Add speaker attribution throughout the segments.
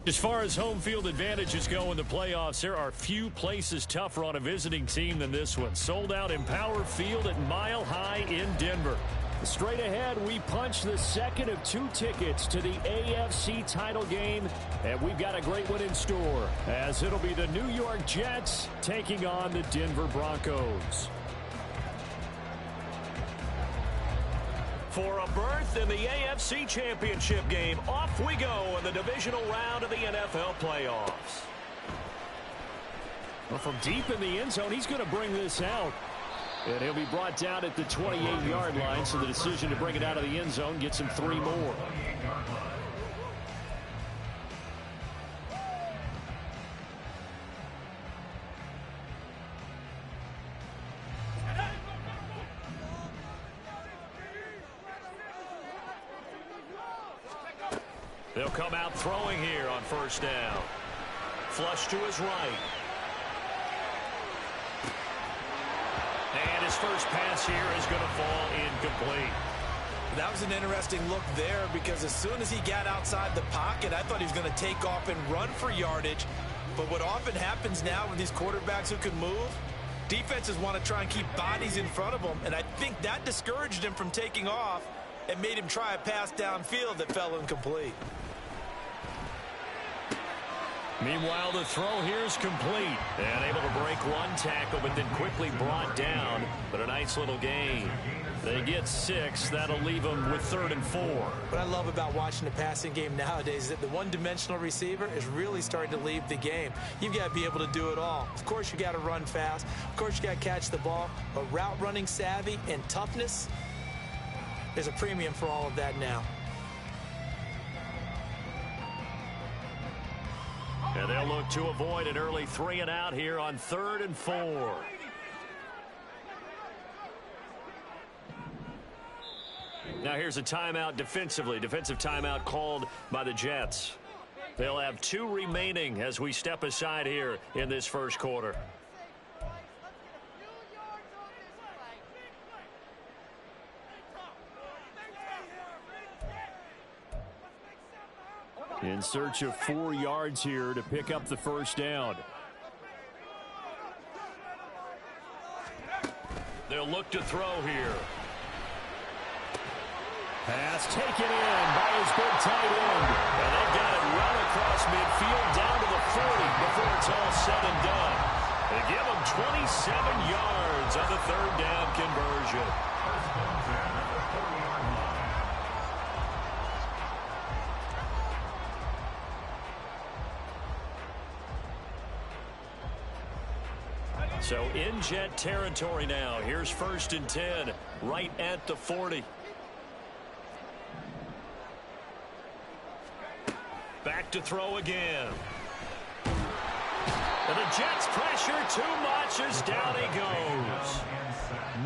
Speaker 1: As far as home field advantages go in the playoffs, there are few places tougher on a visiting team than this one. Sold out Empower Field at Mile High in Denver. Straight ahead, we punch the second of 2 tickets to the AFC title game, and we've got a great one in store, as it'll be the New York Jets taking on the Denver Broncos.
Speaker 2: For a berth in the AFC Championship game, off we go in the divisional round of the NFL playoffs.
Speaker 1: Well, from deep in the end zone, he's going to bring this out. And he'll be brought down at the 28-yard line, so the decision to bring it out of the end zone gets him 3 more.
Speaker 2: They'll come out throwing here on first down. Flush to his right. And his first pass here is going to fall incomplete.
Speaker 3: That was an interesting look there, because as soon as he got outside the pocket, I thought he was going to take off and run for yardage. But what often happens now with these quarterbacks who can move, defenses want to try and keep bodies in front of them, and I think that discouraged him from taking off and made him try a pass downfield that fell incomplete.
Speaker 1: Meanwhile, the throw here is complete. And able to break one tackle, but then quickly brought down. But a nice little gain. They get 6. That'll leave them with 3rd and 4.
Speaker 3: What I love about watching the passing game nowadays is that the one-dimensional receiver is really starting to leave the game. You've got to be able to do it all. Of course, you got to run fast. Of course, you got to catch the ball. But route running savvy and toughness, there's a premium for all of that now.
Speaker 1: And they'll look to avoid an early 3 and out here on 3rd and 4. Now here's a timeout defensively. Defensive timeout called by the Jets. They'll have 2 remaining as we step aside here in this first quarter. In search of 4 yards here to pick up the first down.
Speaker 2: They'll look to throw here.
Speaker 1: Pass taken in by his big tight end.
Speaker 2: And they've got it well across midfield down to the 40 before it's all said and done. They give him 27 yards on the 3rd down conversion. So in Jet territory now. Here's 1st and 10 right at the 40. Back to throw again. And the Jets pressure too much as down he goes.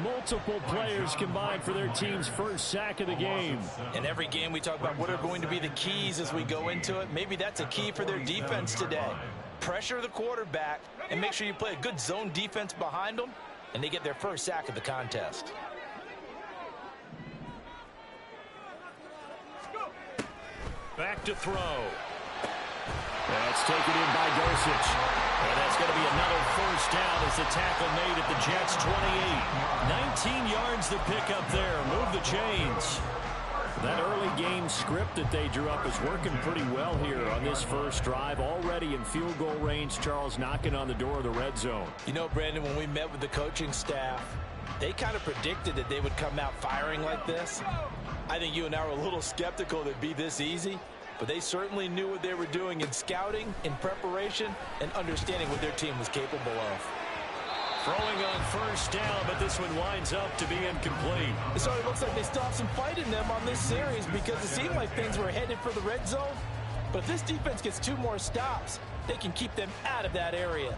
Speaker 1: Multiple players combined for their team's first sack of the game.
Speaker 3: In every game we talk about what are going to be the keys as we go into it. Maybe that's a key for their defense today. Pressure the quarterback and make sure you play a good zone defense behind them, and they get their first sack of the contest.
Speaker 2: Back to throw.
Speaker 1: That's taken in by Dosich.
Speaker 2: And that's going to be another first down as the tackle made at the Jets' 28. 19 yards to pick up there. Move the chains.
Speaker 1: That early game script that they drew up is working pretty well here on this first drive. Already in field goal range, Charles, knocking on the door of the red zone.
Speaker 3: You know, Brandon, when we met with the coaching staff, They kind of predicted that they would come out firing like this. I think you and I were a little skeptical that it'd be this easy, but they certainly knew what they were doing in scouting, in preparation, and understanding what their team was capable of.
Speaker 1: Throwing on first down, but this one winds up to be incomplete.
Speaker 3: So it looks like they still have some fight in them on this series because it seemed like things were headed for the red zone. But if this defense gets 2 more stops, they can keep them out of that area.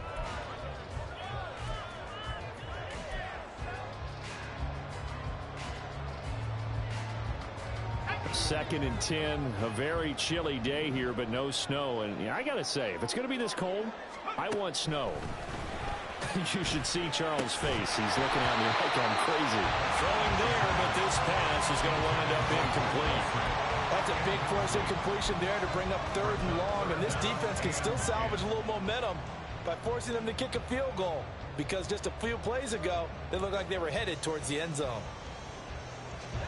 Speaker 1: Second and 10, a very chilly day here, but no snow. And I got to say, if it's going to be this cold, I want snow. You should see Charles' face. He's looking at me like I'm crazy.
Speaker 2: Throwing there, but this pass is going to wind up incomplete.
Speaker 3: That's a big force incompletion there to bring up 3rd and long, and this defense can still salvage a little momentum by forcing them to kick a field goal, because just a few plays ago, they looked like they were headed towards the end zone.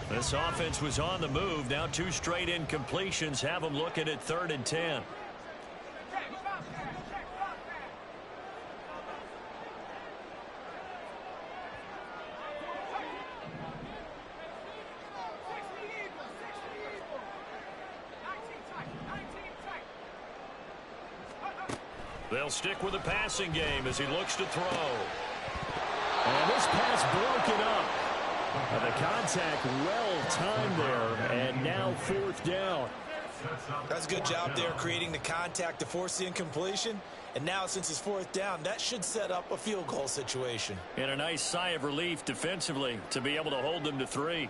Speaker 1: This offense was on the move. Now 2 straight incompletions have them looking at 3rd and 10. They'll stick with the passing game as he looks to throw. And this pass broken up. The contact well-timed there, and now 4th down.
Speaker 3: That's a good job there creating the contact to force the incompletion. And now since it's 4th down, that should set up a field goal situation.
Speaker 1: And a nice sigh of relief defensively to be able to hold them to 3.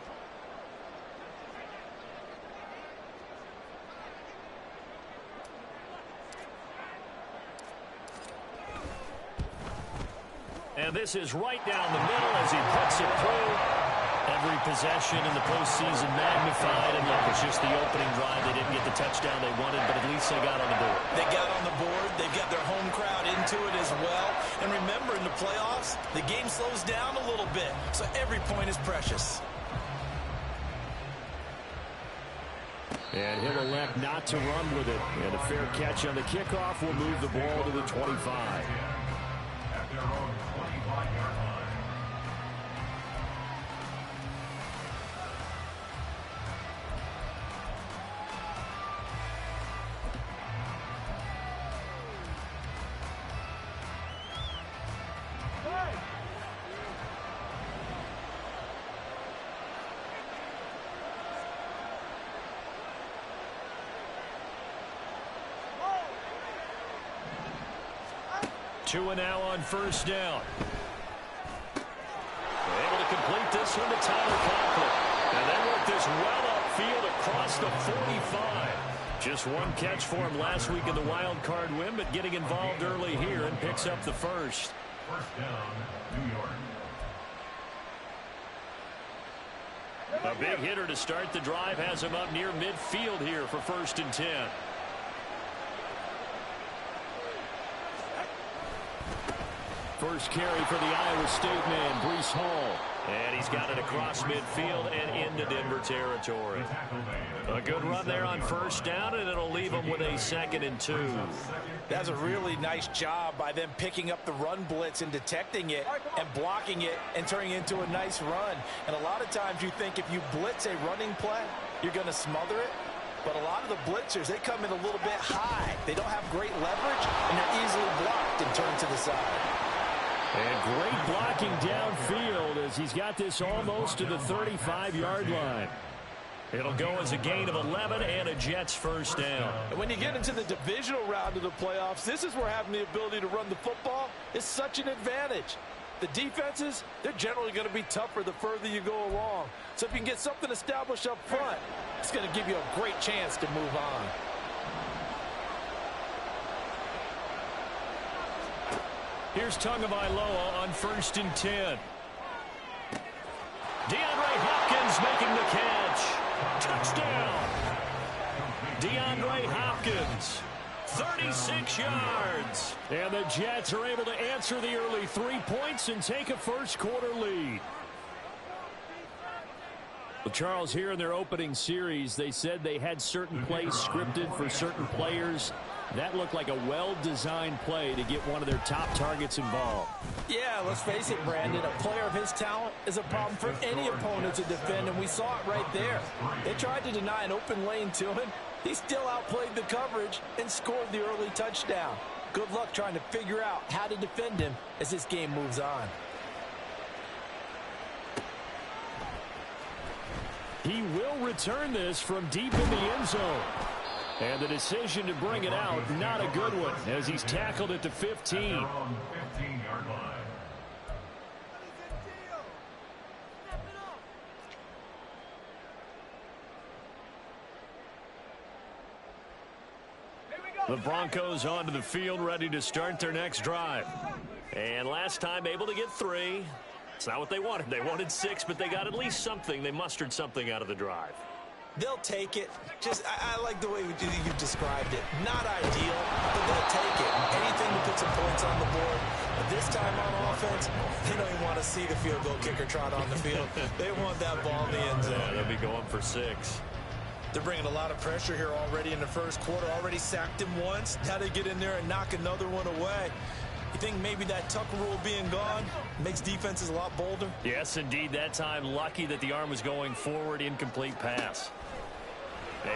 Speaker 1: And this is right down the middle as he puts it through. Every possession in the postseason magnified. And look, it's just the opening drive. They didn't get the touchdown they wanted, but at least they got on the board.
Speaker 3: They got on the board. They've got their home crowd into it as well. And remember, in the playoffs, the game slows down a little bit. So every point is precious.
Speaker 1: And he'll elect not to run with it. And a fair catch on the kickoff will move the ball to the 25.
Speaker 4: At their own 25-yard line.
Speaker 1: Two and now on first down. They're able to complete this one to Tyler Conklin. And they work this well upfield across the 45. Just 1 catch for him last week in the wild card win, but getting involved early here and picks up the first.
Speaker 4: First down, New York.
Speaker 1: A big hitter to start the drive has him up near midfield here for 1st and 10. First carry for the Iowa State man, Breece Hall. And he's got it across midfield and into Denver territory. A good run there on first down, and it'll leave him with a 2nd and 2.
Speaker 3: That's a really nice job by them picking up the run blitz and detecting it and blocking it and turning it into a nice run. And a lot of times you think if you blitz a running play, you're going to smother it. But a lot of the blitzers, they come in a little bit high. They don't have great leverage, and they're easily blocked and turned to the side.
Speaker 1: And great blocking downfield as he's got this almost to the 35-yard line. It'll go as a gain of 11 and a Jets first down.
Speaker 3: And when you get into the divisional round of the playoffs, this is where having the ability to run the football is such an advantage. The defenses, they're generally going to be tougher the further you go along. So if you can get something established up front, it's going to give you a great chance to move on.
Speaker 1: Here's Tagovailoa on 1st and 10. DeAndre Hopkins making the catch. Touchdown. DeAndre Hopkins, 36 yards. And the Jets are able to answer the early 3 points and take a first-quarter lead. Well, Charles, here in their opening series, they said they had certain plays scripted for certain players. That looked like a well-designed play to get one of their top targets involved.
Speaker 3: Yeah, let's face it, Brandon. A player of his talent is a problem for any opponent to defend, and we saw it right there. They tried to deny an open lane to him. He still outplayed the coverage and scored the early touchdown. Good luck trying to figure out how to defend him as this game moves on.
Speaker 1: He will return this from deep in the end zone. And the decision to bring it out, not a good one, as he's tackled at the 15.
Speaker 4: 15-yard line.
Speaker 1: The Broncos onto the field, ready to start their next drive. And last time able to get 3. It's not what they wanted. They wanted 6, but they got at least something. They mustered something out of the drive.
Speaker 3: They'll take it. I like the way you described it. Not ideal, but they'll take it. Anything to put some points on the board. But this time on offense, they don't even want to see the field goal kicker trot on the field. They want that ball in the end zone.
Speaker 1: Yeah, they'll be going for 6.
Speaker 3: They're bringing a lot of pressure here already in the first quarter. Already sacked him once. Now they get in there and knock another one away. You think maybe that Tucker rule being gone makes defenses a lot bolder?
Speaker 1: Yes, indeed. That time, lucky that the arm was going forward. Incomplete pass.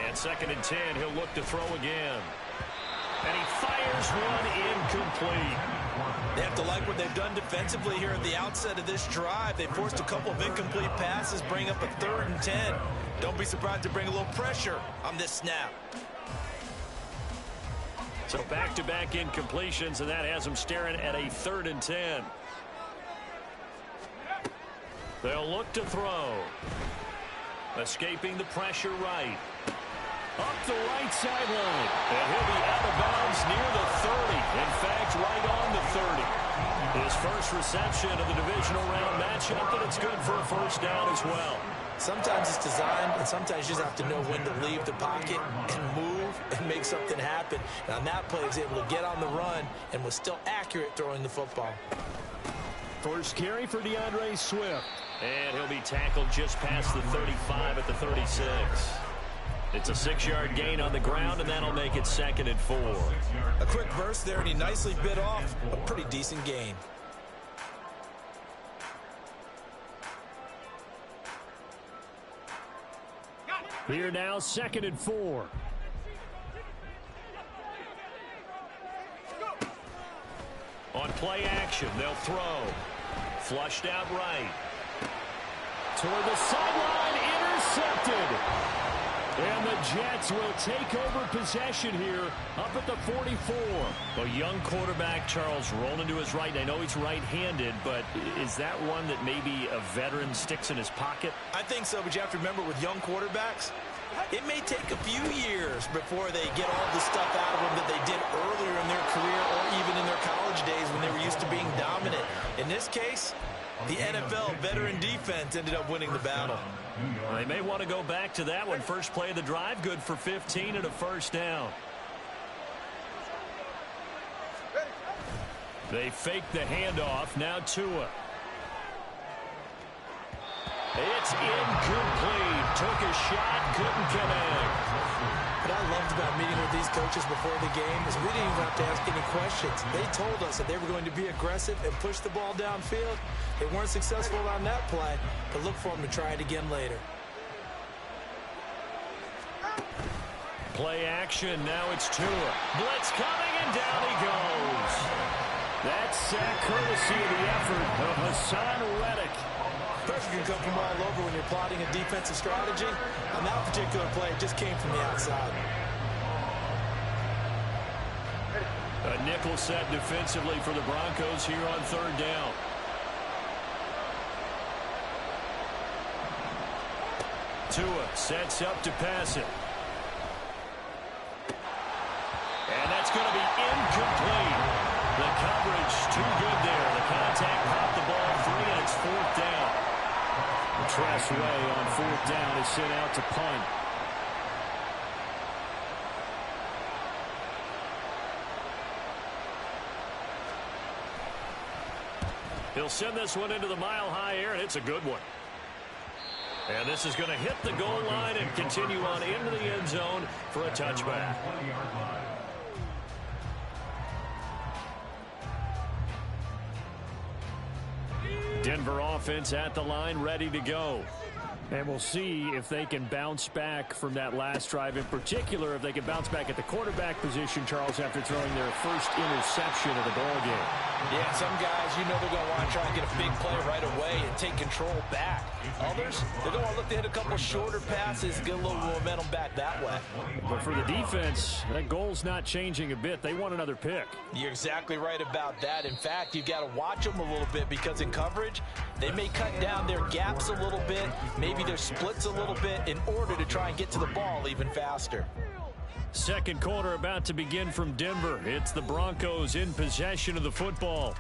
Speaker 1: And 2nd and 10, he'll look to throw again. And he fires one incomplete.
Speaker 3: They have to like what they've done defensively here at the outset of this drive. They forced a couple of incomplete passes, bring up a 3rd and 10. Don't be surprised to bring a little pressure on this snap.
Speaker 1: So back-to-back incompletions, and that has them staring at a 3rd and 10. They'll look to throw. Escaping the pressure right. Up the right sideline. And he'll be out of bounds near the 30. In fact, right on the 30. His first reception of the divisional round matchup, and it's good for a first down as well.
Speaker 3: Sometimes it's designed, and sometimes you just have to know when to leave the pocket and move and make something happen. And on that play, he was able to get on the run and was still accurate throwing the football.
Speaker 1: First carry for DeAndre Swift. And he'll be tackled just past the 35 at the 36. It's a 6-yard gain on the ground, and that'll make it 2nd and 4.
Speaker 3: A quick burst there, and he nicely bit off a pretty decent gain.
Speaker 1: Here now, 2nd and 4. On play action, they'll throw. Flushed out right. Toward the sideline, intercepted. And the Jets will take over possession here up at the 44. A young quarterback, Charles, rolling to his right. I know he's right-handed, but is that one that maybe a veteran sticks in his pocket?
Speaker 3: I think so, but you have to remember with young quarterbacks, it may take a few years before they get all the stuff out of them that they did earlier in their career or even in their college days when they were used to being dominant. In this case, the NFL veteran defense ended up winning the battle.
Speaker 1: They may want to go back to that one. First play of the drive, good for 15 and a first down. They fake the handoff. Now Tua. It's incomplete. Took a shot, couldn't connect.
Speaker 3: What I loved about meeting with these coaches before the game is we didn't even have to ask any questions. They told us that they were going to be aggressive and push the ball downfield. They weren't successful on that play, but look for them to try it again later.
Speaker 1: Play action. Now it's Tua. Blitz coming, and down he goes. That's sack courtesy of the effort of Hassan Reddick.
Speaker 3: Pressure can come from all over when you're plotting a defensive strategy. On that particular play, it just came from the outside.
Speaker 1: A nickel set defensively for the Broncos here on 3rd down. Tua sets up to pass it. And that's going to be incomplete. The coverage too good there. The contact popped the ball free, and it's 4th down. Trash Way on 4th down is sent out to punt. He'll send this one into the mile-high air, and it's a good one. And this is going to hit the goal line and continue on into the end zone for a touchback. Denver offense at the line, ready to go. And we'll see if they can bounce back from that last drive. In particular, if they can bounce back at the quarterback position, Charles, after throwing their first interception of the ballgame.
Speaker 3: Yeah, some guys, you know they're going to want to try and get a big play right away and take control back. Others, they're going to look to hit a couple shorter passes, get a little momentum back that way.
Speaker 1: But for the defense, that goal's not changing a bit. They want another pick.
Speaker 3: You're exactly right about that. In fact, you've got to watch them a little bit because in coverage, they may cut down their gaps a little bit, maybe their splits a little bit in order to try and get to the ball even faster.
Speaker 1: Second quarter about to begin from Denver. It's the Broncos in possession of the football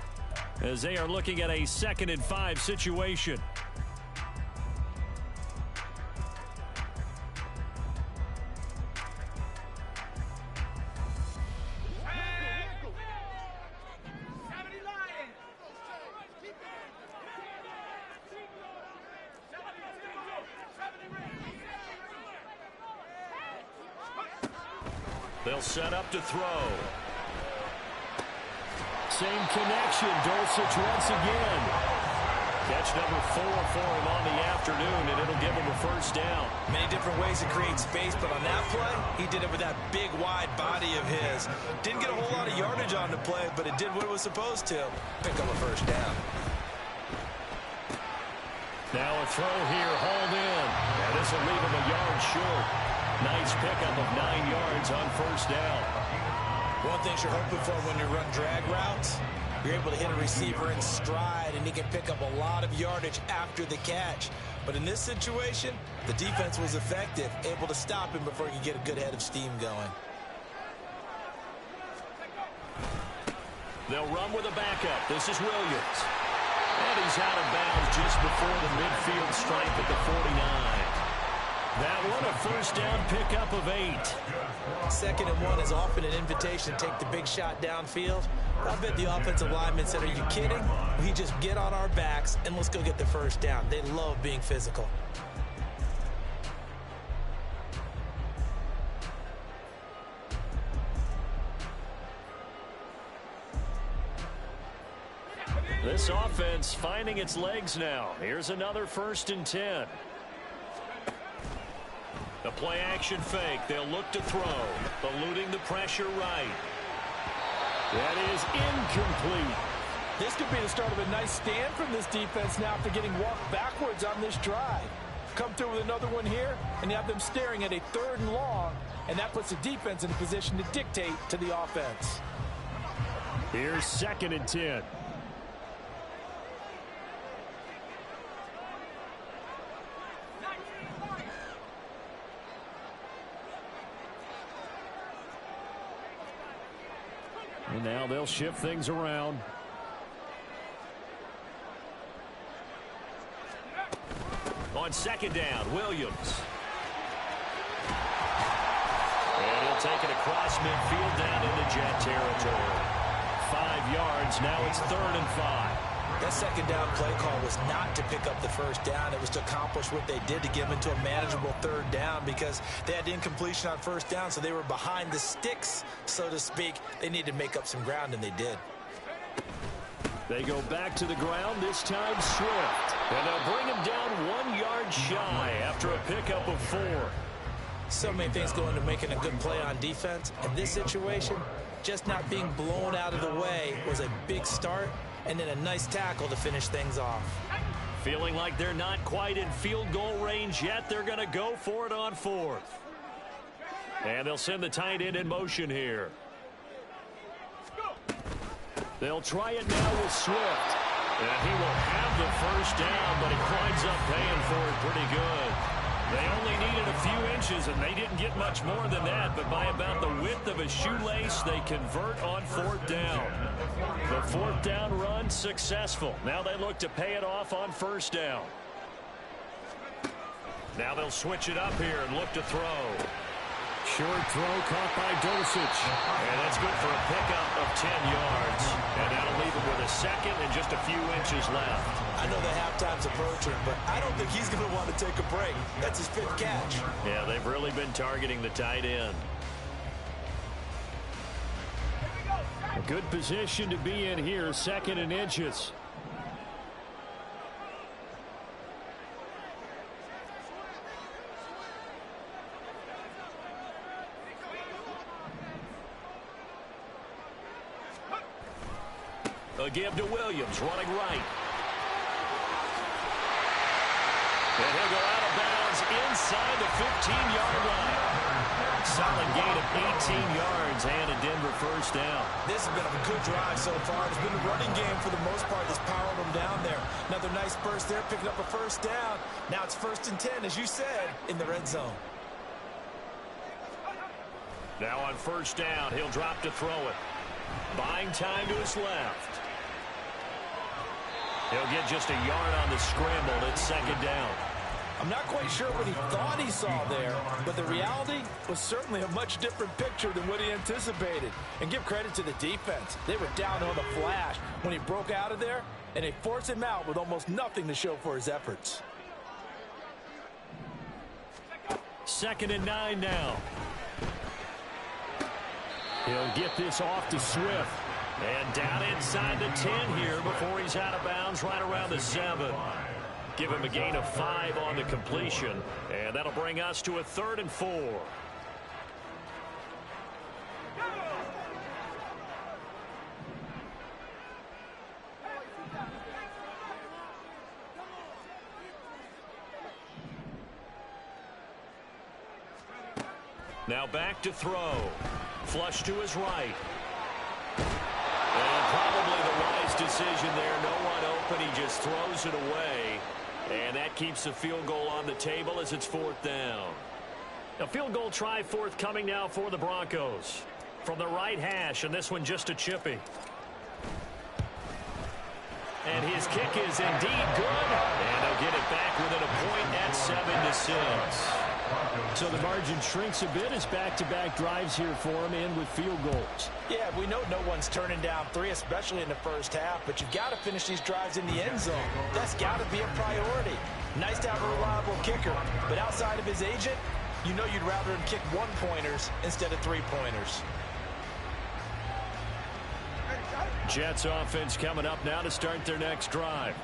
Speaker 1: as they are looking at a 2nd and 5 situation. They'll set up to throw. Same connection. Dulcich once again. Catch number 4 for him on the afternoon, and it'll give him a first down.
Speaker 3: Many different ways to create space, but on that play, he did it with that big, wide body of his. Didn't get a whole lot of yardage on the play, but it did what it was supposed to. Pick up a first down.
Speaker 1: Now a throw here, hauled in. And this will leave him a yard short. Nice pickup of 9 yards on first down.
Speaker 3: One thing you're hoping for when you run drag routes, you're able to hit a receiver in stride, and he can pick up a lot of yardage after the catch. But in this situation, the defense was effective, able to stop him before he could get a good head of steam going.
Speaker 1: They'll run with a backup. This is Williams. And he's out of bounds just before the midfield stripe at the 49. That one a first down pickup of 8.
Speaker 3: 2nd and 1 is often an invitation to take the big shot downfield. I bet the offensive lineman said, are you kidding? We just get on our backs and let's go get the first down. They love being physical.
Speaker 1: This offense finding its legs now. Here's another 1st and 10. The play action fake. They'll look to throw. Eluding the pressure right. That is incomplete.
Speaker 3: This could be the start of a nice stand from this defense now after getting walked backwards on this drive. Come through with another one here, and you have them staring at a 3rd and long, and that puts the defense in a position to dictate to the offense.
Speaker 1: Here's 2nd and 10. And now they'll shift things around. On 2nd down, Williams. And he'll take it across midfield down into jet territory. 5 yards, now it's 3rd and 5.
Speaker 3: That 2nd down play call was not to pick up the first down. It was to accomplish what they did to get them into a manageable 3rd down because they had incompletion on first down, so they were behind the sticks, so to speak. They needed to make up some ground, and they did.
Speaker 1: They go back to the ground, this time Swift. And they'll bring him down 1 yard shy after a pickup of 4.
Speaker 3: So many things go into making a good play on defense. In this situation, just not being blown out of the way was a big start, and then a nice tackle to finish things off.
Speaker 1: Feeling like they're not quite in field goal range yet. They're going to go for it on 4th. And they'll send the tight end in motion here. They'll try it now with Swift. And he will have the first down, but he winds up paying for it pretty good. They only needed a few inches, and they didn't get much more than that, but by about the width of a shoelace, they convert on 4th down. The 4th down run successful. Now they look to pay it off on 1st down. Now they'll switch it up here and look to throw. Short throw caught by Dulcich. And that's good for a pickup of 10 yards. And that'll leave him with a 2nd and just a few inches left.
Speaker 3: I know the halftime's approaching, but I don't think he's going to want to take a break. That's his 5th catch.
Speaker 1: Yeah, they've really been targeting the tight end. A good position to be in here, 2nd and inches.
Speaker 2: The give to Williams, running right. And he'll go out of bounds inside the 15-yard line. Solid gain of 18 yards and a Denver first down.
Speaker 3: This has been a good drive so far. It's been a running game for the most part that's powered them down there. Another nice burst there, picking up a first down. Now it's 1st and 10, as you said, in the red zone.
Speaker 2: Now on first down, he'll drop to throw it. Buying time to his left. He'll get just a yard on the scramble. It's 2nd down.
Speaker 3: I'm not quite sure what he thought he saw there, but the reality was certainly a much different picture than what he anticipated. And give credit to the defense. They were down on the flash when he broke out of there, and they forced him out with almost nothing to show for his efforts.
Speaker 1: 2nd and 9 now. He'll get this off to Swift.
Speaker 2: And down inside the 10 here before he's out of bounds right around the 7. Give him a gain of 5 on the completion. And that'll bring us to a 3rd and 4. Now back to throw. Flush to his right. And probably the wise decision there. No one open. He just throws it away. And that keeps the field goal on the table as it's 4th down.
Speaker 1: A field goal try forthcoming now for the Broncos. From the right hash, and this one just a chippy.
Speaker 2: And his kick is indeed good. And they'll get it back within a point at 7-6.
Speaker 1: So the margin shrinks a bit as back-to-back drives here for him and with field goals.
Speaker 3: Yeah, we know no one's turning down 3, especially in the first half, but you've got to finish these drives in the end zone. That's got to be a priority. Nice to have a reliable kicker, but outside of his agent, you know you'd rather him kick 1-pointers instead of 3-pointers.
Speaker 1: Jets offense coming up now to start their next drive.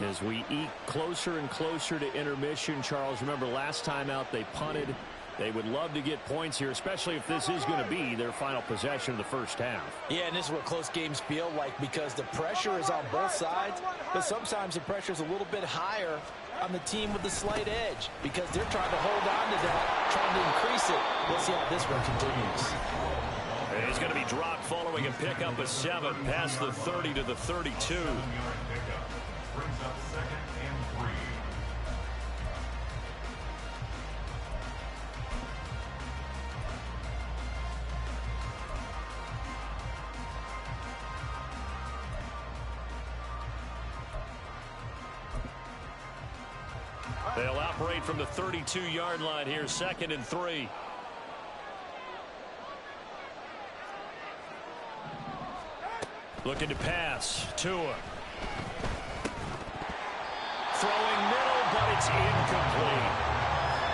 Speaker 1: As we eke closer and closer to intermission, Charles, remember last time out they punted. They would love to get points here, especially if this is going to be their final possession of the first half.
Speaker 3: Yeah, and this is what close games feel like because the pressure is on both sides, but sometimes the pressure is a little bit higher on the team with the slight edge because they're trying to hold on to that, trying to increase it. We'll see how this one continues.
Speaker 2: And he's going to be dropped following a pickup of 7 past the 30 to the 32.
Speaker 4: Brings up 2nd and 3.
Speaker 2: They'll operate from the 32-yard line here, 2nd and 3. Looking to pass. Tua. Throwing middle, but it's incomplete.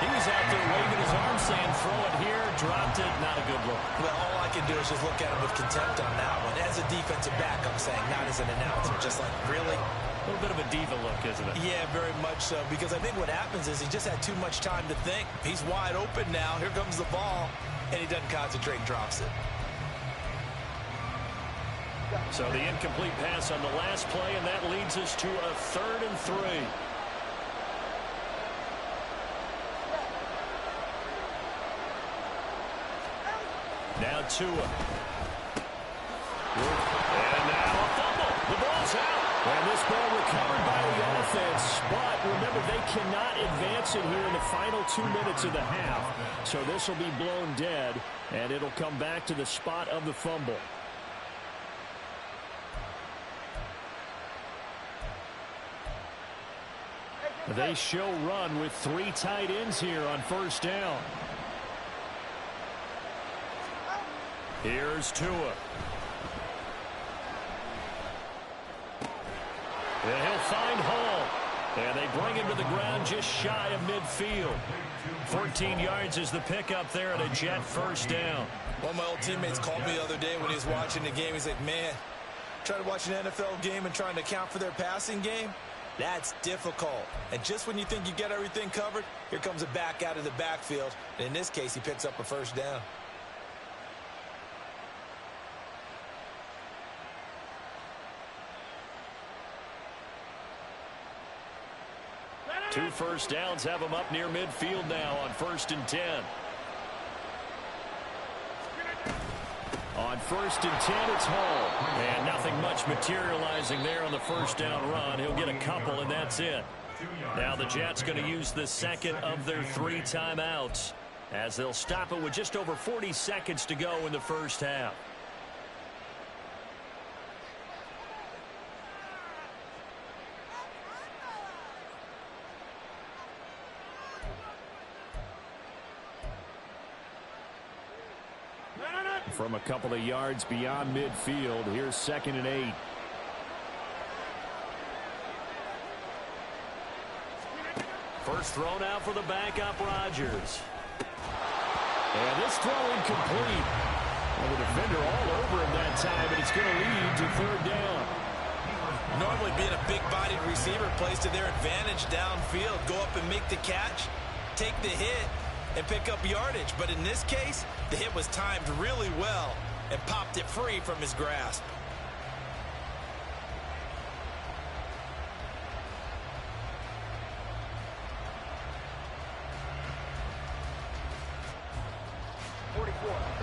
Speaker 2: He was out there waving his arm saying, throw it here, dropped it, not a good look.
Speaker 3: Well, all I can do is just look at him with contempt on that one. As a defensive back, I'm saying, not as an announcer. Just like, really?
Speaker 2: A little bit of a diva look, isn't it?
Speaker 3: Yeah, very much so, because I think what happens is he just had too much time to think. He's wide open now. Here comes the ball, and he doesn't concentrate and drops it.
Speaker 2: So the incomplete pass on the last play, and that leads us to a 3rd and 3. Now Tua. And now a fumble. The ball's out.
Speaker 1: And this ball recovered by the offense, but remember they cannot advance it here in the final 2 minutes of the half. So this will be blown dead, and it'll come back to the spot of the fumble. They show run with 3 tight ends here on first down.
Speaker 2: Here's Tua. And he'll find Hall. And they bring him to the ground just shy of midfield. 14 yards is the pickup there and a Jet first down.
Speaker 3: One of my old teammates called me the other day when he was watching the game. He's like, man, trying to watch an NFL game and trying to account for their passing game? That's difficult. And just when you think you get everything covered, here comes a back out of the backfield. And in this case, he picks up a first down.
Speaker 1: 2 first downs have them up near midfield now on 1st and 10. On 1st and 10, it's Hall. And nothing much materializing there on the first down run. He'll get a couple, and that's it. Now the Jets going to use the second of their 3 timeouts as they'll stop it with just over 40 seconds to go in the first half. From a couple of yards beyond midfield, here's 2nd and 8. First thrown out for the backup, Rodgers. And this throw incomplete. And the defender all over him that time, but it's going to lead to 3rd down.
Speaker 3: Normally being a big-bodied receiver plays to their advantage downfield. Go up and make the catch, take the hit, and pick up yardage. But in this case, the hit was timed really well and popped it free from his grasp.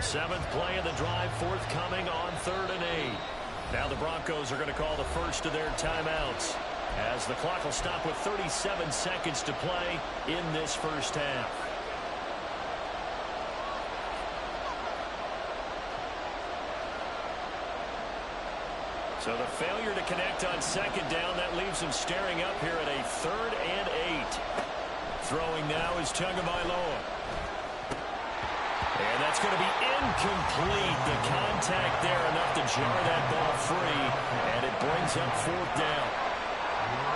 Speaker 1: Seventh play of the drive forthcoming on 3rd and 8. Now the Broncos are going to call the first of their timeouts as the clock will stop with 37 seconds to play in this first half. So the failure to connect on 2nd down, that leaves him staring up here at a 3rd and 8. Throwing now is Tagovailoa. And that's going to be incomplete. The contact there enough to jar that ball free, and it brings up 4th down.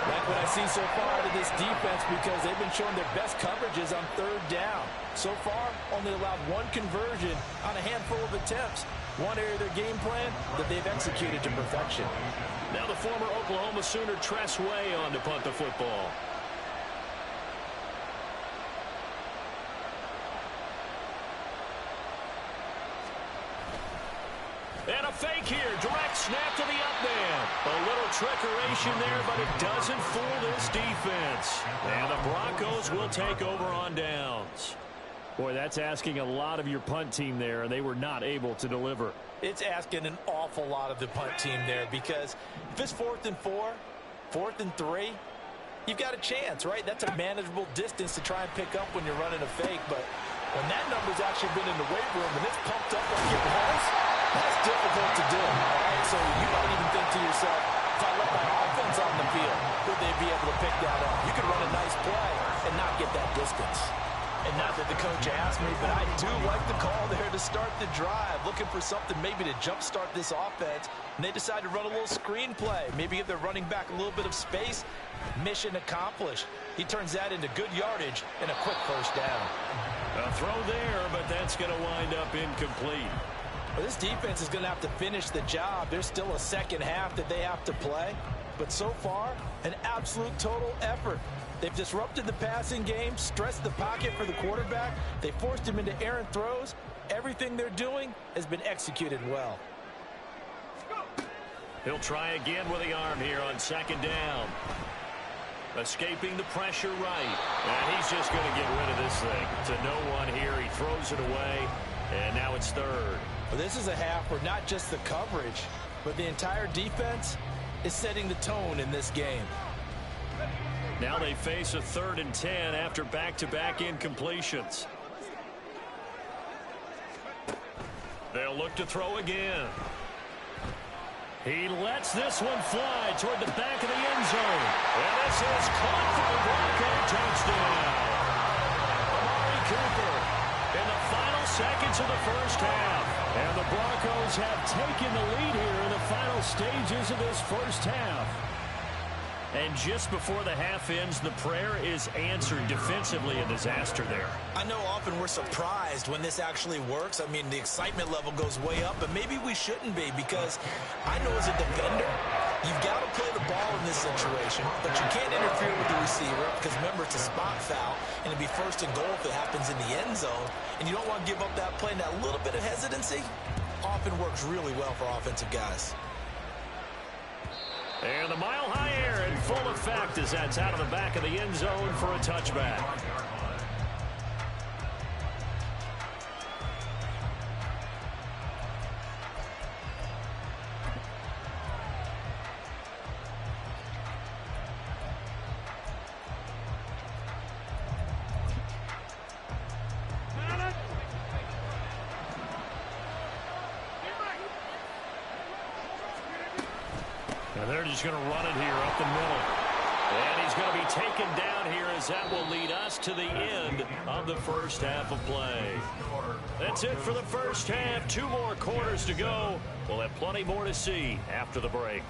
Speaker 3: Like what I see so far out of this defense, because they've been showing their best coverages on 3rd down. So far, only allowed 1 conversion on a handful of attempts. One area of their game plan that they've executed to perfection.
Speaker 1: Now the former Oklahoma Sooner Tress Way on to punt the football. And a fake here. Direct snap to the up man. A little trickeration there, but it doesn't fool this defense. And the Broncos will take over on downs. Boy, that's asking a lot of your punt team there, and they were not able to deliver.
Speaker 3: It's asking an awful lot of the punt team there, because if it's 4th and 4, 4th and 3, you've got a chance, right? That's a manageable distance to try and pick up when you're running a fake. But when that number's actually been in the weight room and it's pumped up like it was, that's difficult to do. All right? So you might even think to yourself, if I let my offense on the field, would they be able to pick that up? You could run a nice play and not get that distance. And not that the coach asked me, but I do like the call there to start the drive. Looking for something maybe to jumpstart this offense. And they decide to run a little screen play. Maybe give their running back a little bit of space. Mission accomplished. He turns that into good yardage and a quick first down.
Speaker 1: A throw there, but that's going to wind up incomplete.
Speaker 3: Well, this defense is going to have to finish the job. There's still a second half that they have to play. But so far, an absolute total effort. They've disrupted the passing game, stressed the pocket for the quarterback. They forced him into errant throws. Everything they're doing has been executed well.
Speaker 1: He'll try again with the arm here on 2nd down. Escaping the pressure right. And he's just going to get rid of this thing. To no one here. He throws it away. And now it's 3rd.
Speaker 3: Well, this is a half where not just the coverage, but the entire defense is setting the tone in this game.
Speaker 1: Now they face a 3rd and 10 after back-to-back incompletions. They'll look to throw again. He lets this one fly toward the back of the end zone. And this is caught for the Bronco touchdown. Amari Cooper in the final seconds of the first half. And the Broncos have taken the lead here in the final stages of this first half. And just before the half ends, the prayer is answered defensively. A disaster there.
Speaker 3: I know often we're surprised when this actually works. I mean, the excitement level goes way up, but maybe we shouldn't be, because I know as a defender, you've got to play the ball in this situation, but you can't interfere with the receiver, because remember, it's a spot foul, and it'd be 1st and goal if it happens in the end zone, and you don't want to give up that play. And that little bit of hesitancy often works really well for offensive guys.
Speaker 2: And the mile-high air in full effect as that's out of the back of the end zone for a touchback. And they're just going to run it here up the middle. And he's going to be taken down here as that will lead us to the end of the first half of play. That's it for the first half. 2 more quarters to go. We'll have plenty more to see after the break.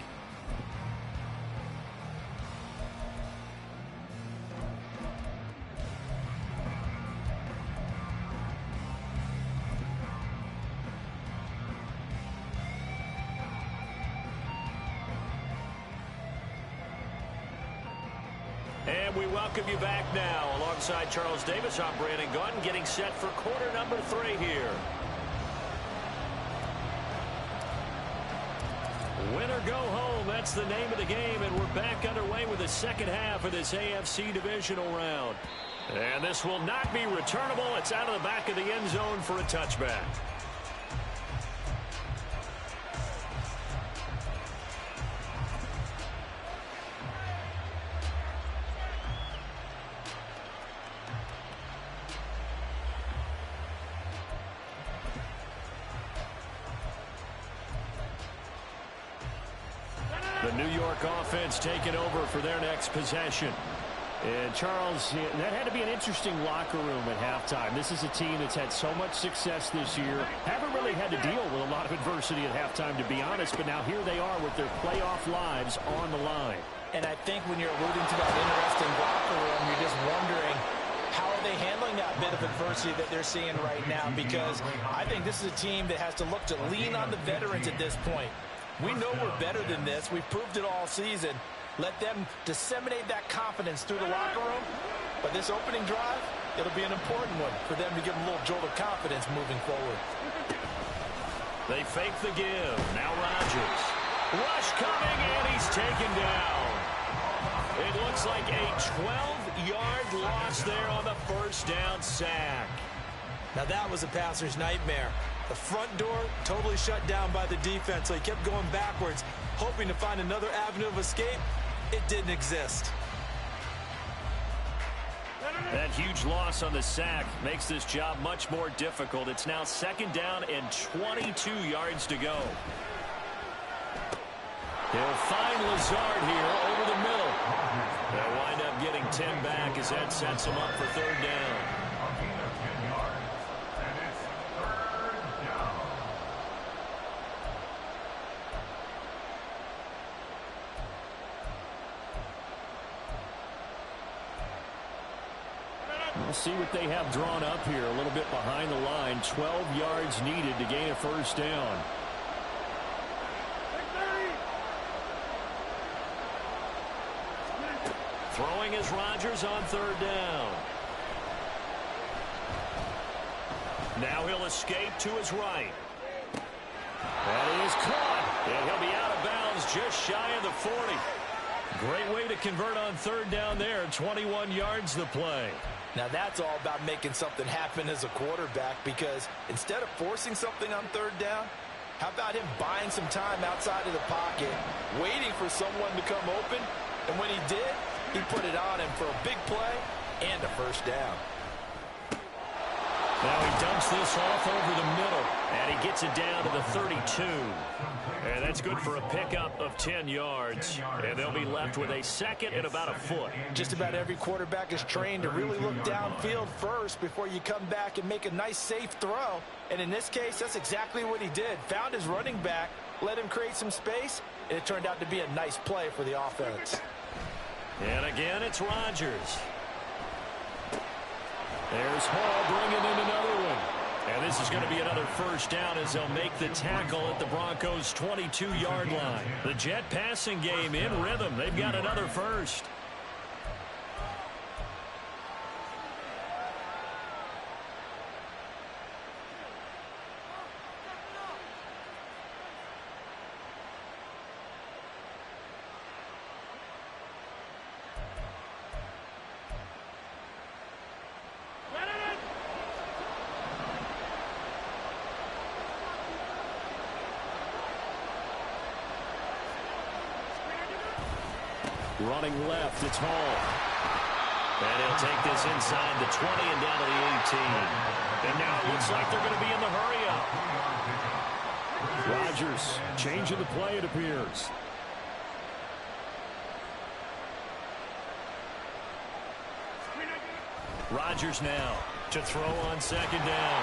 Speaker 2: And we welcome you back now. Alongside Charles Davis, I'm Brandon Gunn, getting set for quarter number 3 here. Win or go home, that's the name of the game, and we're back underway with the second half of this AFC divisional round. And this will not be returnable. It's out of the back of the end zone for a touchback. The New York offense taking over for their next possession.
Speaker 5: And Charles, that had to be an interesting locker room at halftime. This is a team that's had so much success this year. Haven't really had to deal with a lot of adversity at halftime, to be honest. But now here they are with their playoff lives on the line.
Speaker 3: And I think when you're alluding to that interesting locker room, you're just wondering, how are they handling that bit of adversity that they're seeing right now? Because I think this is a team that has to look to lean on the veterans at this point. We know we're better than this. We've proved it all season. Let them disseminate that confidence through the locker room. But this opening drive, it'll be an important one for them to give them a little jolt of confidence moving forward.
Speaker 2: They fake the give. Now Rodgers. Rush coming, and he's taken down. It looks like a 12-yard loss there on the first down sack.
Speaker 3: Now that was a passer's nightmare. The front door totally shut down by the defense, so he kept going backwards, hoping to find another avenue of escape. It didn't exist.
Speaker 2: That huge loss on the sack makes this job much more difficult. It's now second down and 22 yards to go. He'll find Lazard here over the middle. They'll wind up getting 10 back as that sets him up for third down.
Speaker 5: We'll see what they have drawn up here. A little bit behind the line. 12 yards needed to gain a first down.
Speaker 2: Throwing is Rodgers on third down. Now he'll escape to his right. That is caught. And he'll be out of bounds just shy of the 40. Great way to convert on third down there. 21 yards the play.
Speaker 3: Now that's all about making something happen as a quarterback, because instead of forcing something on third down, how about him buying some time outside of the pocket, waiting for someone to come open, and when he did, he put it on him for a big play and a first down.
Speaker 2: Now he dumps this off over the middle, and he gets it down to the 32. And that's good for a pickup of 10 yards. And they'll be left with a second and about a foot.
Speaker 3: Just about every quarterback is trained to really look downfield first before you come back and make a nice, safe throw. And in this case, that's exactly what he did. Found his running back, let him create some space, and it turned out to be a nice play for the offense.
Speaker 2: And again, it's Rodgers. There's Hall bringing in another one. And this is going to be another first down as they'll make the tackle at the Broncos' 22-yard line. The Jet passing game in rhythm. They've got another first.
Speaker 5: Running left, it's Hall.
Speaker 2: And he'll take this inside the 20 and down to the 18. And now it looks like they're going to be in the hurry-up.
Speaker 5: Rodgers changing the play, it appears.
Speaker 2: Rodgers now to throw on second down.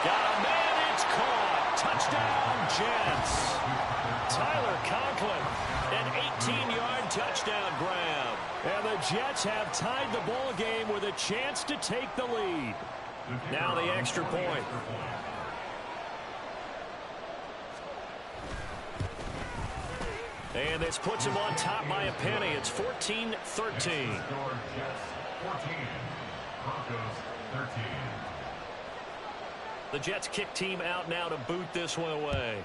Speaker 2: Got a man, it's caught. Touchdown, Jets. Tyler Conklin, an 18-yard touchdown grab.
Speaker 5: And the Jets have tied the ball game with a chance to take the lead.
Speaker 2: Now the extra point. And this puts him on top by a penny. It's 14-13.
Speaker 4: 14, Broncos 13.
Speaker 2: The Jets kick team out now to boot this one away.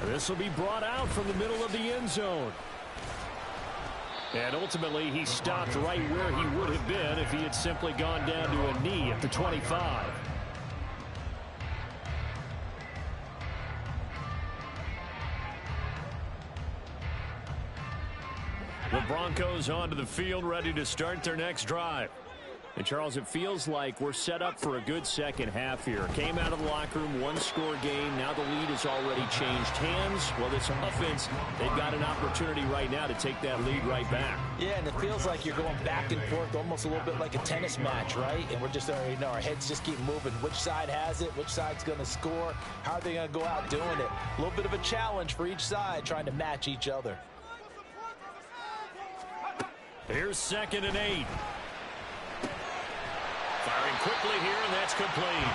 Speaker 5: This will be brought out from the middle of the end zone. And ultimately, he stopped right where he would have been if he had simply gone down to a knee at the 25.
Speaker 2: The Broncos onto the field, ready to start their next drive.
Speaker 5: And, Charles, it feels like we're set up for a good second half here. Came out of the locker room, one-score game. Now the lead has already changed hands. Well, this offense, they've got an opportunity right now to take that lead right back.
Speaker 3: Yeah, and it feels like you're going back and forth, almost a little bit like a tennis match, right? And we're just, our heads just keep moving. Which side has it? Which side's going to score? How are they going to go out doing it? A little bit of a challenge for each side, trying to match each other.
Speaker 2: Here's 2nd and 8. Firing quickly here, and that's complete.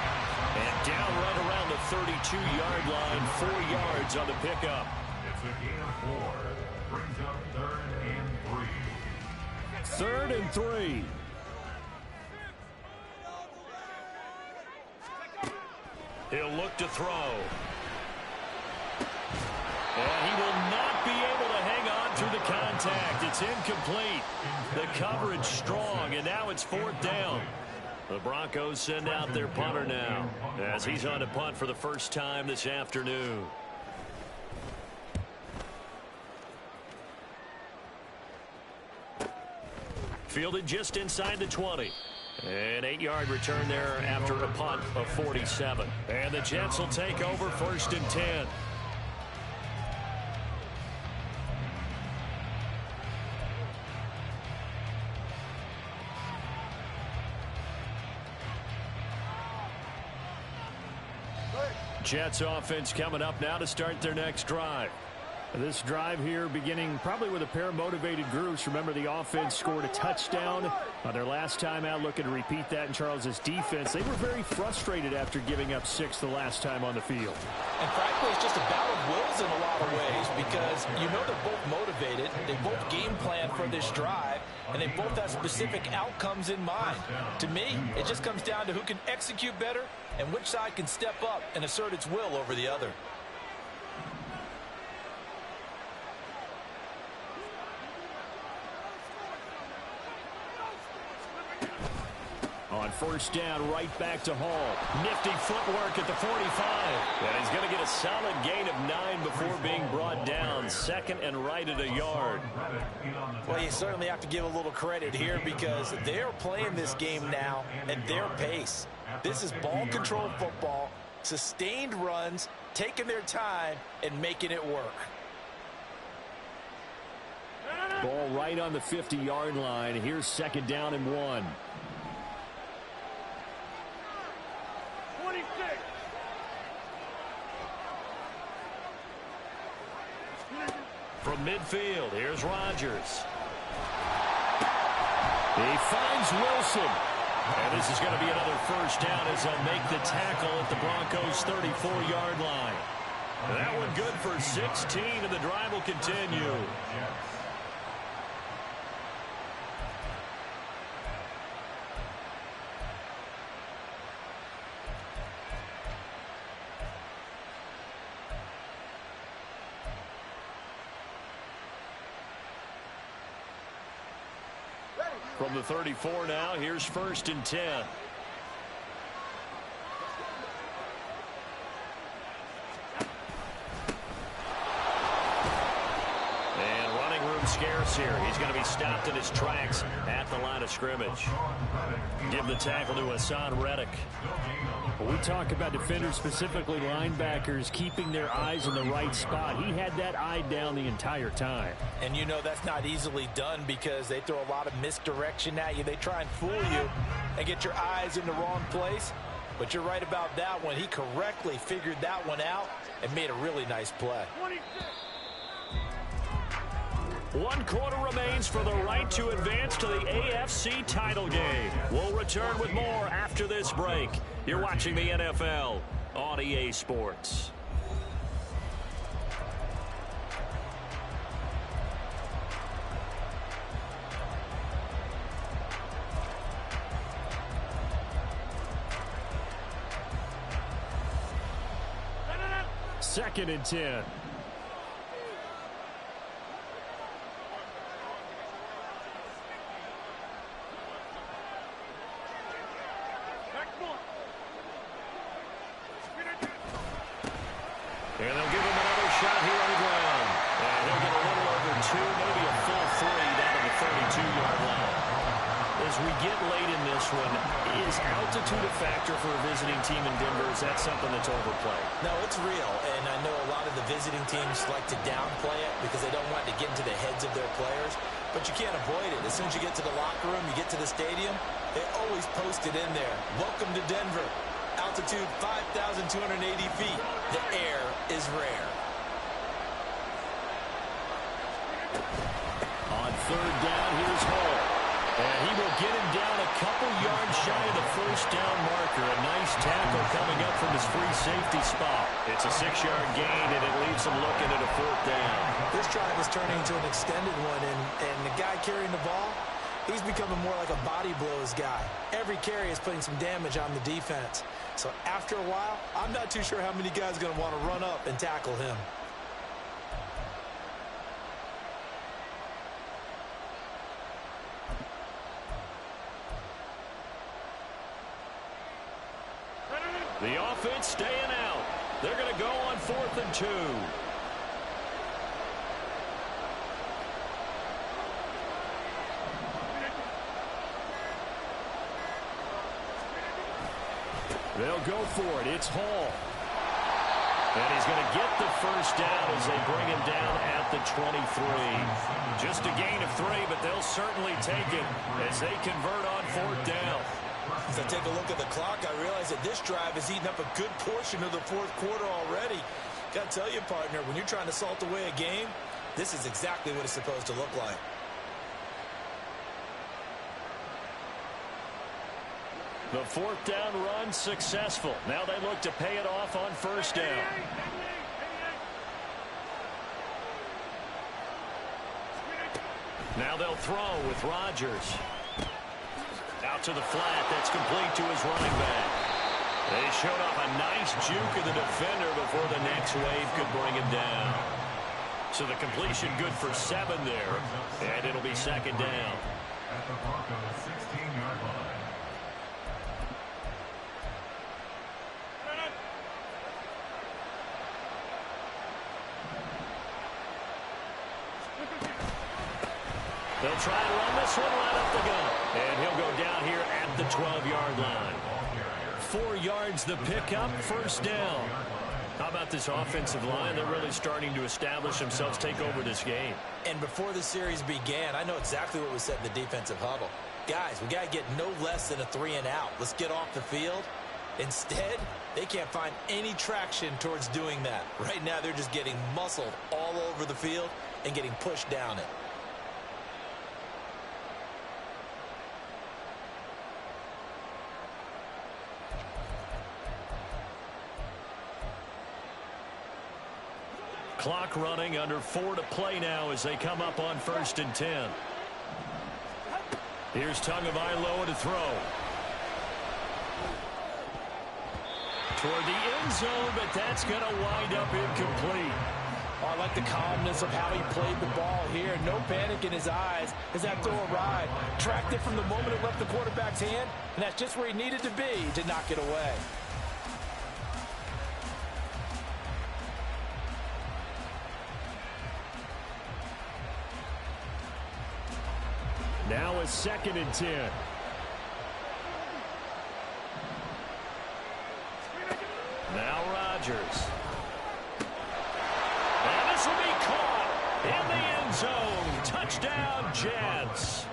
Speaker 2: And down right around the 32-yard line, 4 yards on the pickup.
Speaker 4: It's a gain of 4. Brings up 3rd and 3.
Speaker 5: 3rd and 3.
Speaker 2: He'll look to throw. And he will not be able to hang on through the contact. It's incomplete. The coverage strong, and now it's 4th down. The Broncos send out their punter now as he's on to punt for the first time this afternoon. Fielded just inside the 20. An 8-yard return there after a punt of 47. And the Jets will take over 1st and 10. Jets offense coming up now to start their next drive.
Speaker 5: This drive here beginning probably with a pair of motivated groups. Remember, the offense scored a touchdown on their last time out. Looking to repeat that in Charles's defense. They were very frustrated after giving up 6 the last time on the field.
Speaker 3: And frankly, it's just a battle of wills in a lot of ways because you know they're both motivated. They both game plan for this drive, and they both have specific outcomes in mind. To me, it just comes down to who can execute better and which side can step up and assert its will over the other.
Speaker 5: On 1st down, right back to Hall.
Speaker 2: Nifty footwork at the 45. And he's going to get a solid gain of 9 before being brought down. 2nd and right at a yard.
Speaker 3: Well, you certainly have to give a little credit here because they're playing this game now at their pace. This is ball control football, sustained runs, taking their time, and making it work.
Speaker 5: Ball right on the 50-yard line. Here's 2nd down and 1.
Speaker 2: From midfield, here's Rodgers.
Speaker 5: He finds Wilson.
Speaker 2: And this is going to be another 1st down as they'll make the tackle at the Broncos' 34-yard line. That one good for 16, and the drive will continue. From the 34 now, here's 1st and 10. room scarce here. He's going to be stopped in his tracks at the line of scrimmage. Give the tackle to Hassan Reddick.
Speaker 5: When we talk about defenders, specifically linebackers, keeping their eyes in the right spot. He had that eye down the entire time.
Speaker 3: And you know that's not easily done because they throw a lot of misdirection at you. They try and fool you and get your eyes in the wrong place. But you're right about that one. He correctly figured that one out and made a really nice play.
Speaker 2: 1 quarter remains for the right to advance to the AFC title game. We'll return with more after this break. You're watching the NFL on EA Sports.
Speaker 5: Second and 10.
Speaker 2: And they'll give him another shot here on the ground. And he'll get a little over 2, maybe a full 3 down to the 32-yard line. As we get late in this one, is altitude a factor for a visiting team in Denver? Is that something that's overplayed?
Speaker 3: No, it's real, and I know a lot of the visiting teams like to downplay it because they don't want to get into the heads of their players, but you can't avoid it. As soon as you get to the locker room, you get to the stadium, they always post it in there. Welcome to Denver. Altitude 5,280 feet. The air is rare.
Speaker 5: On third down, here's Hall.
Speaker 2: And he will get him down a couple yards shy of the first down marker. A nice tackle coming up from his free safety spot. It's a 6-yard gain, and it leaves him looking at a 4th down.
Speaker 3: This drive is turning into an extended one, and the guy carrying the ball, he's becoming more like a body blows guy. Every carry is putting some damage on the defense. So after a while, I'm not too sure how many guys are going to want to run up and tackle him.
Speaker 2: The offense staying out. They're going to go on 4th and 2.
Speaker 5: They'll go for it. It's Hall.
Speaker 2: And he's going to get the first down as they bring him down at the 23. Just a gain of 3, but they'll certainly take it as they convert on 4th down.
Speaker 3: As I take a look at the clock, I realize that this drive has eaten up a good portion of the 4th quarter already. Got to tell you, partner, when you're trying to salt away a game, this is exactly what it's supposed to look like.
Speaker 2: The 4th down run successful. Now they look to pay it off on 1st down. Now they'll throw with Rodgers. Out to the flat. That's complete to his running back. They showed off a nice juke of the defender before the next wave could bring him down. So the completion good for 7 there. And it'll be 2nd down.
Speaker 4: At the Broncos 16-yard line.
Speaker 2: They'll try and run this one right up the gut. And he'll go down here at the 12-yard line. 4 yards the pickup, 1st down. How about this offensive line? They're really starting to establish themselves, take over this game.
Speaker 3: And before the series began, I know exactly what was said in the defensive huddle. Guys, we got to get no less than a 3 and out. Let's get off the field. Instead, they can't find any traction towards doing that. Right now, they're just getting muscled all over the field and getting pushed down it.
Speaker 2: Clock running, under 4 to play now as they come up on 1st and 10. Here's Tagovailoa to throw. Toward the end zone, but that's going to wind up incomplete.
Speaker 3: Oh, I like the calmness of how he played the ball here. No panic in his eyes as that throw arrived. Tracked it from the moment it left the quarterback's hand, and that's just where he needed to be to knock it away.
Speaker 5: Now a 2nd and 10.
Speaker 2: Now Rodgers. And this will be caught in the end zone. Touchdown, Jets.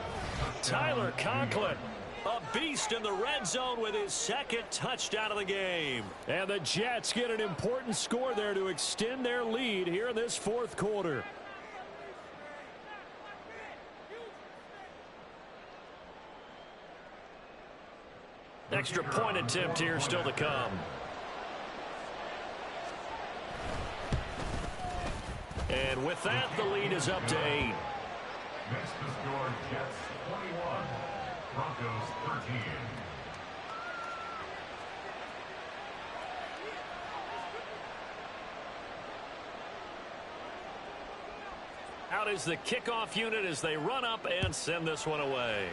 Speaker 2: Tyler Conklin, a beast in the red zone with his 2nd touchdown of the game.
Speaker 5: And the Jets get an important score there to extend their lead here in this 4th quarter.
Speaker 2: Extra point attempt here still to come. And with that, the lead is up to 8.
Speaker 4: Next to score, Jets 21, Broncos 13.
Speaker 2: Out is the kickoff unit as they run up and send this one away.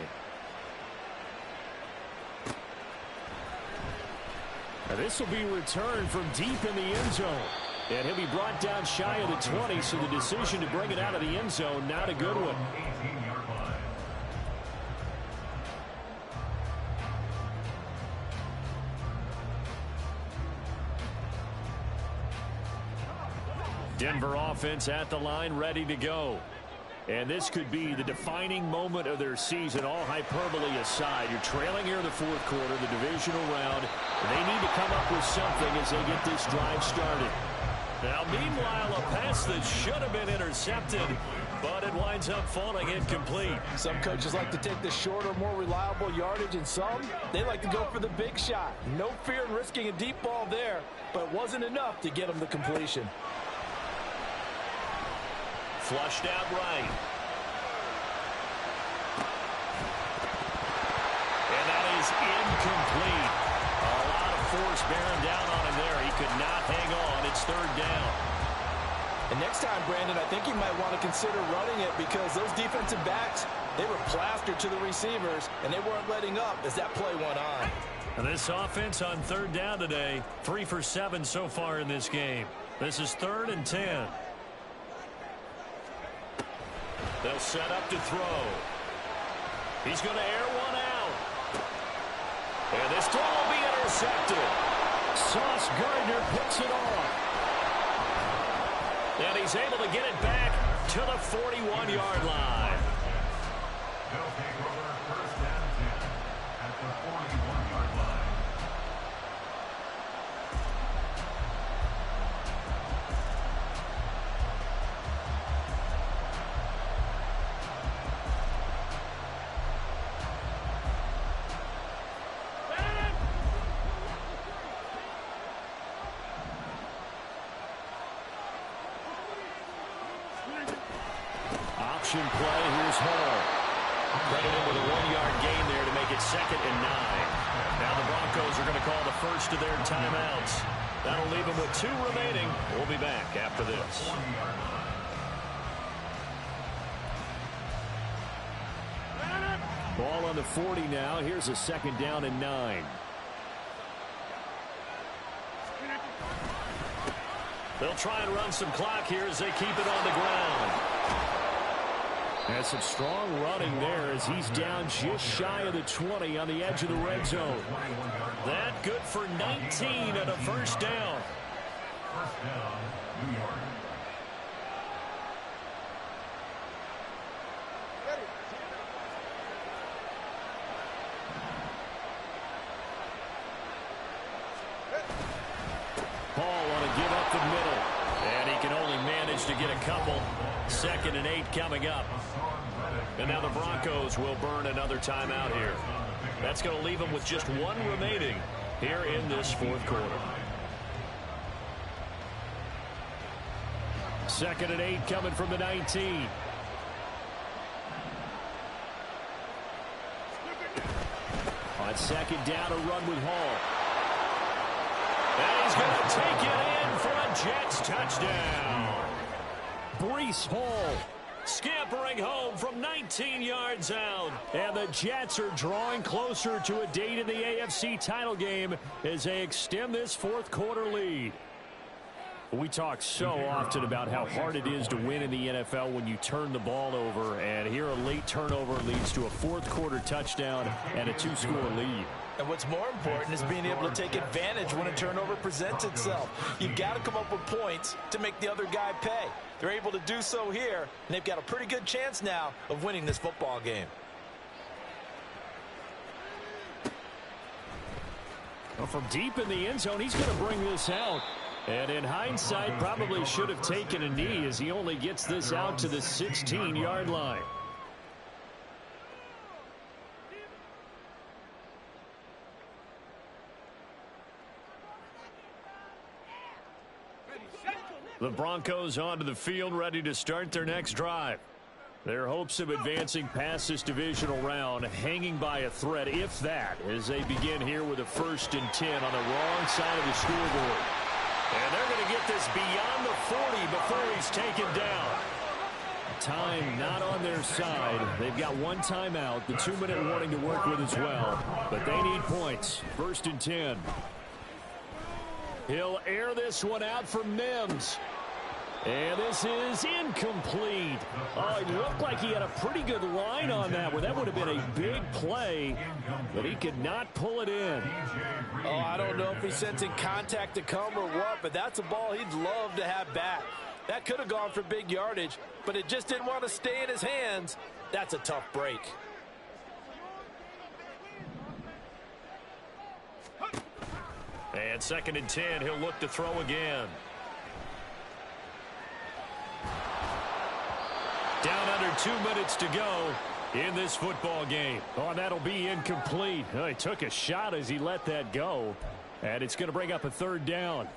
Speaker 5: Now this will be returned from deep in the end zone. And he'll be brought down shy of the 20, so the decision to bring it out of the end zone, not a good one.
Speaker 4: 18-yard line.
Speaker 1: Denver offense at the line, ready to go.
Speaker 5: And this could be the defining moment of their season, all hyperbole aside. You're trailing here in the 4th quarter, the divisional round. They need to come up with something as they get this drive started.
Speaker 2: Now, meanwhile, a pass that should have been intercepted, but it winds up falling incomplete.
Speaker 3: Some coaches like to take the shorter, more reliable yardage, and some, they like to go for the big shot. No fear in risking a deep ball there, but it wasn't enough to get them the completion.
Speaker 2: Flushed out right. And that is incomplete. A lot of force bearing down on him there. He could not hang on. It's 3rd down.
Speaker 3: And next time, Brandon, I think you might want to consider running it because those defensive backs, they were plastered to the receivers, and they weren't letting up as that play went on.
Speaker 1: And this offense on 3rd down today, 3 for 7 so far in this game. This is 3rd and 10.
Speaker 2: They'll set up to throw. He's going to air one out. And this throw will be intercepted.
Speaker 5: Sauce Gardner picks it off.
Speaker 2: And he's able to get it back to the 41-yard line.
Speaker 4: They'll take over 1st and 10 at the 41-yard line.
Speaker 5: Option play, here's Hall.
Speaker 2: Credited with a 1-yard gain there to make it 2nd and 9. Now the Broncos are going to call the first of their timeouts. That'll leave them with 2 remaining. We'll be back after this.
Speaker 5: Ball on the 40 now. Here's a 2nd down and 9.
Speaker 2: They'll try and run some clock here as they keep it on the ground.
Speaker 5: Has some strong running there as he's down just shy of the 20 on the edge of the red zone.
Speaker 2: That good for 19 and a 1st down.
Speaker 4: 1st down, New York.
Speaker 5: Ball want to give up the middle.
Speaker 2: And he can only manage to get a couple. 2nd and 8 coming up. And now the Broncos will burn another timeout here. That's going to leave them with just 1 remaining here in this 4th quarter.
Speaker 5: 2nd and 8 coming from the 19. On 2nd down, a run with Hall.
Speaker 2: And he's going to take it in for a Jets touchdown.
Speaker 5: Breece Hall
Speaker 2: Scampering home from 19 yards out.
Speaker 5: And the Jets are drawing closer to a date in the AFC title game as they extend this 4th quarter lead. We talk so often about how hard it is to win in the NFL when you turn the ball over, and here a late turnover leads to a fourth-quarter touchdown and a two-score lead.
Speaker 3: And what's more important is being able to take advantage when a turnover presents itself. You've got to come up with points to make the other guy pay. They're able to do so here, and they've got a pretty good chance now of winning this football game.
Speaker 5: Well, from deep in the end zone, he's going to bring this out. And in hindsight, probably should have taken a knee as he only gets this out to the 16-yard line. The Broncos onto the field, ready to start their next drive. Their hopes of advancing past this divisional round hanging by a thread, if that, as they begin here with a 1st and 10 on the wrong side of the scoreboard. And they're going to get this beyond the 40 before he's taken down. Time not on their side. They've got one timeout, the 2-minute warning to work with as well. But they need points. 1st and 10. He'll air this one out for Mims. And this is incomplete. Oh, it looked like he had a pretty good line on that one. That would have been a big play, but he could not pull it in.
Speaker 3: Oh, I don't know if he's sensing contact to come or what, but that's a ball he'd love to have back. That could have gone for big yardage, but it just didn't want to stay in his hands. That's a tough break.
Speaker 1: And 2nd and 10, he'll look to throw again. Down under 2 minutes to go in this football game.
Speaker 5: Oh, that'll be incomplete. Oh, he took a shot as he let that go. And it's going to bring up a 3rd down.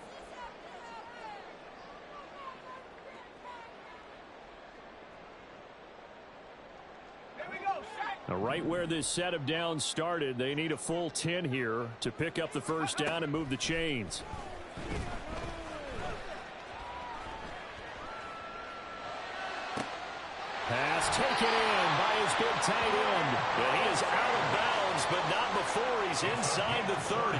Speaker 5: Now, right where this set of downs started, they need a full 10 here to pick up the 1st down and move the chains. Pass taken in by his big tight end.
Speaker 1: And he is out of bounds, but not before he's inside the 30.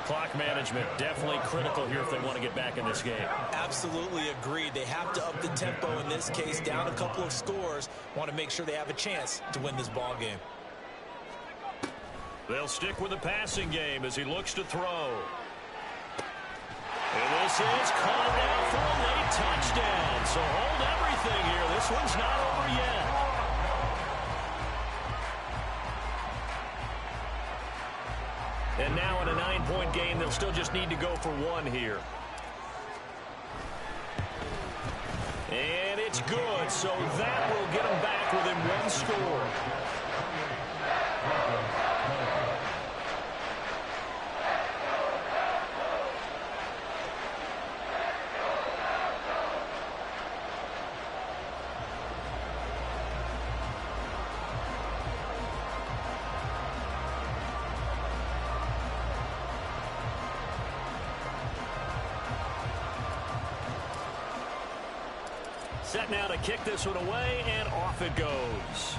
Speaker 1: Clock management definitely critical here if they want to get back in this game.
Speaker 3: Absolutely agreed. They have to up the tempo in this case, down a couple of scores. Want to make sure they have a chance to win this ball game.
Speaker 1: They'll stick with the passing game as he looks to throw. And this is caught now for a late touchdown. So hold everything here. This one's not over yet. And now in a 9-point game, they'll still just need to go for 1 here. And it's good, so that will get them back within 1 score. Set now to kick this one away, and off it goes.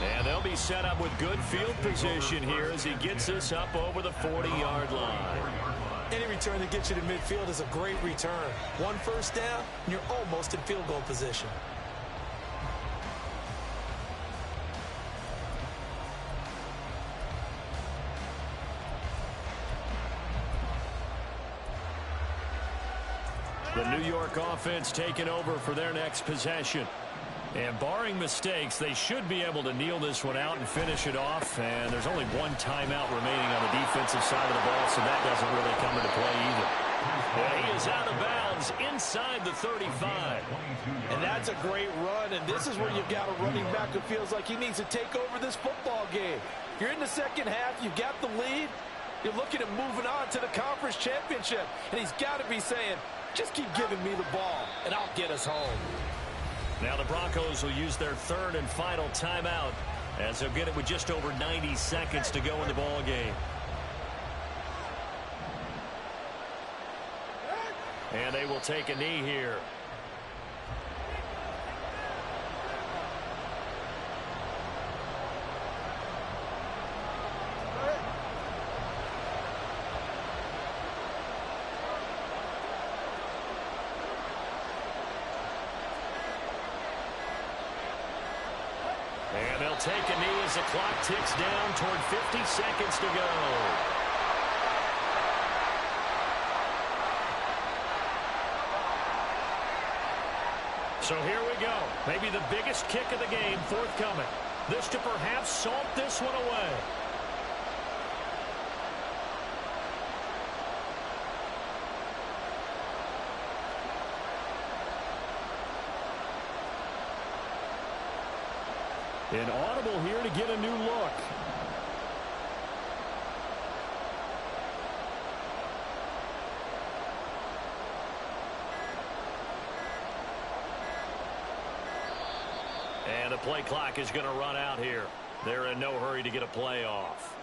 Speaker 1: And they'll be set up with good field position here as he gets this up over the 40-yard line.
Speaker 3: Any return that gets you to midfield is a great return. 1 first down, and you're almost in field goal position.
Speaker 1: The New York offense taking over for their next possession. And barring mistakes, they should be able to kneel this one out and finish it off. And there's only 1 timeout remaining on the defensive side of the ball, so that doesn't really come into play either.
Speaker 2: And he is out of bounds inside the 35.
Speaker 3: And that's a great run, and this is where you've got a running back who feels like he needs to take over this football game. You're in the second half, you've got the lead, you're looking at moving on to the conference championship, and he's got to be saying, just keep giving me the ball, and I'll get us home.
Speaker 1: Now the Broncos will use their 3rd and final timeout as they'll get it with just over 90 seconds to go in the ball game. And they will take a knee here. And they'll take a knee as the clock ticks down toward 50 seconds to go. So here we go. Maybe the biggest kick of the game forthcoming. This to perhaps salt this one away.
Speaker 5: An audible here to get a new look.
Speaker 1: And the play clock is going to run out here. They're in no hurry to get a play off.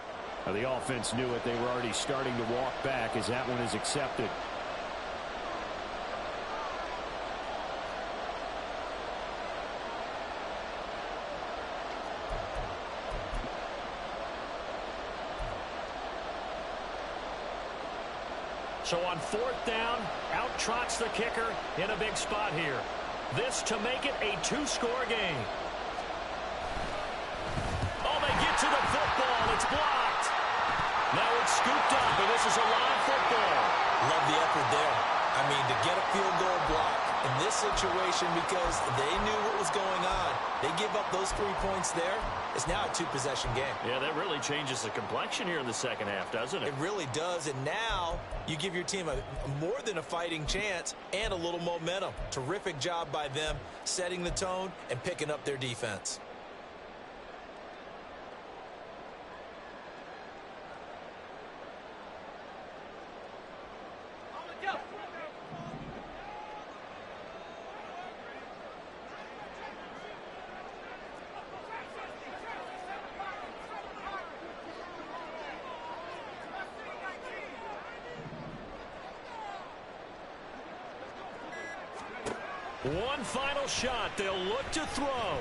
Speaker 5: Now, the offense knew it. They were already starting to walk back as that one is accepted.
Speaker 1: So on fourth down, out trots the kicker in a big spot here. This to make it a two-score game. Oh, they get to the football. It's blocked. Now it's scooped up, and this is a live football.
Speaker 3: Love the effort there. I mean, to get a field goal block in this situation because they knew what was going on. They give up those 3 points there. It's now a two-possession game.
Speaker 1: Yeah, that really changes the complexion here in the second half, doesn't it?
Speaker 3: It really does, and now you give your team a more than a fighting chance and a little momentum. Terrific job by them setting the tone and picking up their defense.
Speaker 1: One final shot. They'll look to throw.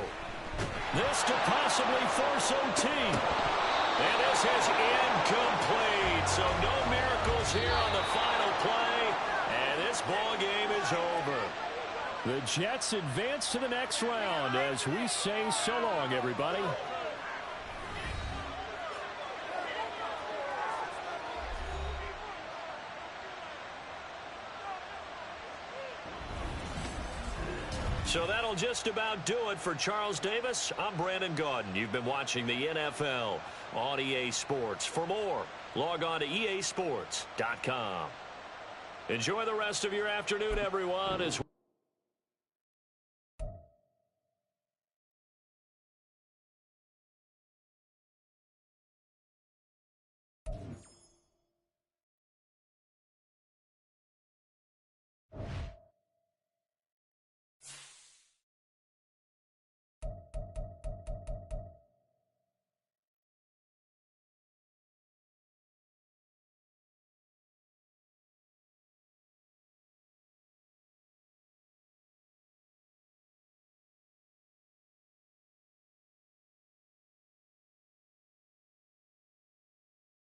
Speaker 1: This to possibly force OT. And this is incomplete. So no miracles here on the final play. And this ball game is over.
Speaker 5: The Jets advance to the next round as we say so long, everybody.
Speaker 1: So that'll just about do it for Charles Davis. I'm Brandon Gaudin. You've been watching the NFL on EA Sports. For more, log on to easports.com. Enjoy the rest of your afternoon, everyone, as